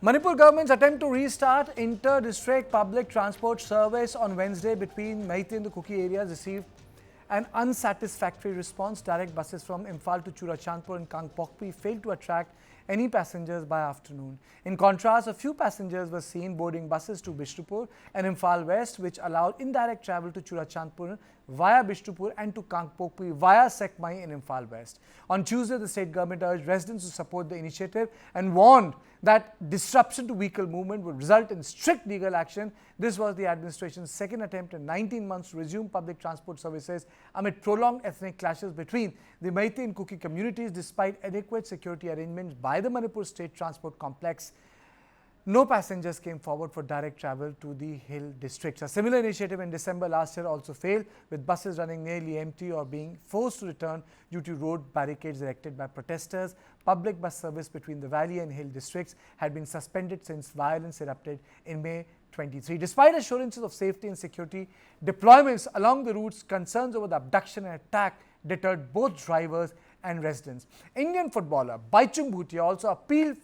Manipur government's attempt to restart inter-district public transport service on Wednesday between Meitei and the Kuki areas received an unsatisfactory response. Direct buses from Imphal to Churachandpur and Kangpokpi failed to attract any passengers by afternoon. In contrast, a few passengers were seen boarding buses to Bishnupur and Imphal West, which allowed indirect travel to Churachandpur via Bishnupur and to Kangpokpi via Sekmai in Imphal West. On Tuesday, the state government urged residents to support the initiative and warned that disruption to vehicle movement would result in strict legal action. This was the administration's second attempt in 19 months to resume public transport services amid prolonged ethnic clashes between the Meitei and Kuki communities. Despite adequate security arrangements by the Manipur State Transport Complex, no passengers came forward for direct travel to the hill districts. A similar initiative in December last year also failed, with buses running nearly empty or being forced to return due to road barricades erected by protesters. Public bus service between the valley and hill districts had been suspended since violence erupted in May 23. Despite assurances of safety and security deployments along the routes, concerns over the abduction and attack deterred both drivers and residents. Indian footballer Baichung Bhutia also appealed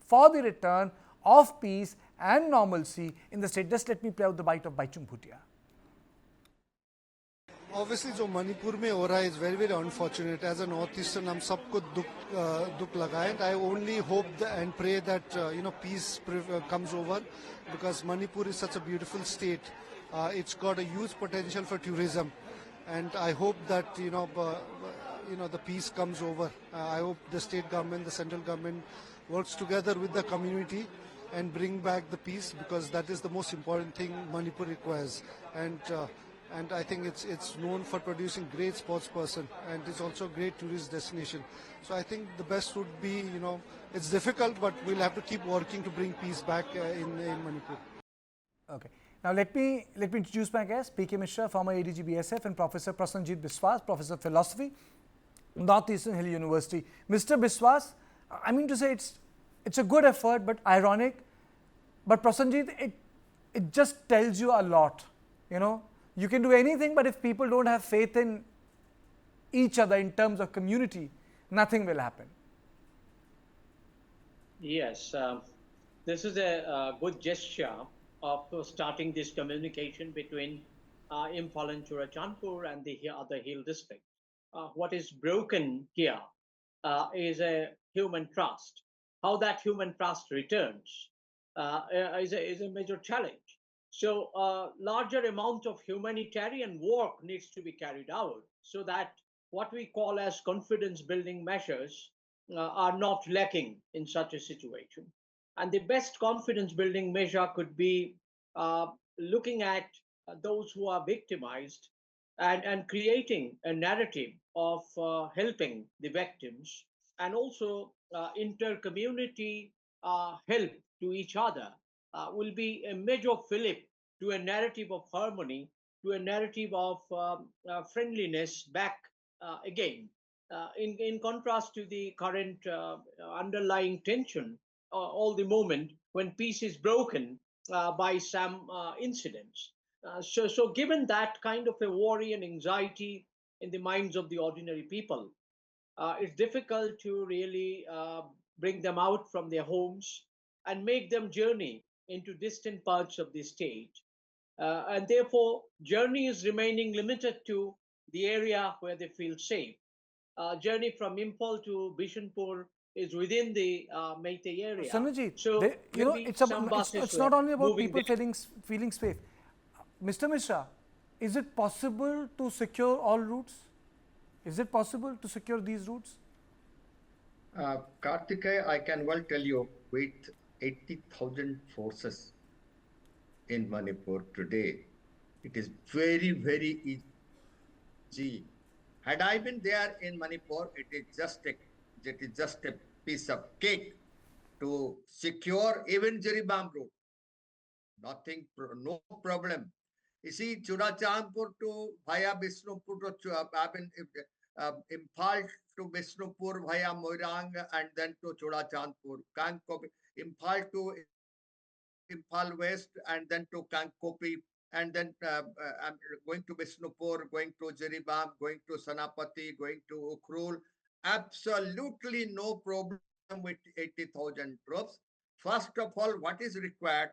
for the return of peace and normalcy in the state. Just let me play out the bite of Baichung Bhutia. Obviously, जो मणिपुर में हो रहा है is very very unfortunate. As a northeastern, हम सबको दुख लगा है. I only hope and pray that peace comes over, because Manipur is such a beautiful state. It's got a huge potential for tourism, and I hope that the peace comes over. I hope the state government, the central government works together with the community and bring back the peace, because that is the most important thing Manipur requires. And I think it's known for producing great sports person, and it's also a great tourist destination. So I think the best would be, it's difficult, but we'll have to keep working to bring peace back in Manipur. Okay. Now let me introduce my guest, P.K. Mishra, former ADG BSF, and Professor Prasanjit Biswas, Professor of Philosophy, Northeastern Hill University. Mr. Biswas, I mean to say it's a good effort, but ironic. But Prasanjit, it just tells you a lot. You can do anything, but if people don't have faith in each other in terms of community, nothing will happen. Yes, this is a good gesture of starting this communication between Imphal and Churachandpur and the other hill district. What is broken here is a human trust. How that human trust returns is a major challenge. So a larger amount of humanitarian work needs to be carried out, so that what we call as confidence building measures are not lacking in such a situation. And the best confidence building measure could be looking at those who are victimized, and creating a narrative of helping the victims, and also inter-community help to each other will be a major fillip to a narrative of harmony, to a narrative of friendliness back again. In contrast to the current underlying tension, all the moment when peace is broken by some incidents. So given that kind of a worry and anxiety in the minds of the ordinary people, it's difficult to really bring them out from their homes and make them journey into distant parts of the state. And therefore, journey is remaining limited to the area where they feel safe. Journey from Imphal to Bishnupur is within the Meitei area. Sanjit, So it's not only about people feeling safe. Mr. Mishra, is it possible to secure all routes? Is it possible to secure these routes? Karthikeya, I can well tell you, with 80,000 forces in Manipur today, it is very, very easy. Had I been there in Manipur, it is just a piece of cake to secure even Jiribam route. No problem. You see, Churachandpur to via Bishnupur to Imphal to Bishnupur via Moirang, and then to Churachandpur, Kangpokpi, Imphal to Imphal West, and then to Kangpokpi, and then going to Bishnupur, going to Jiribam, going to Sanapati, going to Ukhrul. Absolutely no problem with 80,000 troops. First of all, what is required?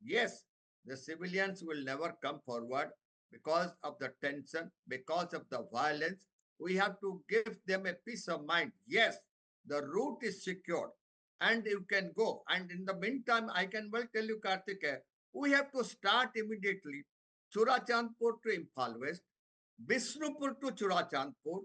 Yes, the civilians will never come forward because of the tension, because of the violence. We have to give them a peace of mind. Yes, the route is secured and you can go. And in the meantime, I can well tell you, Karthike, we have to start immediately Churachandpur to Imphal West, Bishnupur to Churachandpur,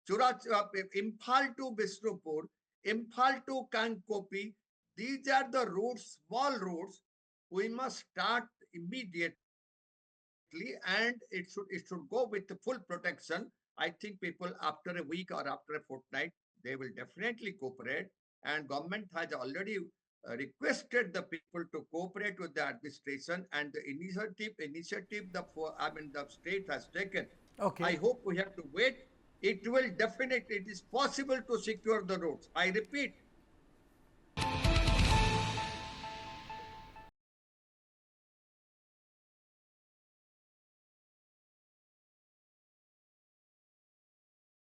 Imphal to Bishnupur, Imphal to Kangpokpi. These are the routes, small routes. We must start immediately, and it should go with the full protection. I think people after a week or after a fortnight, they will definitely cooperate. And government has already requested the people to cooperate with the administration, and the initiative the state has taken. I Okay. hope we have to wait. It will definitely, it is possible to secure the roads. I repeat,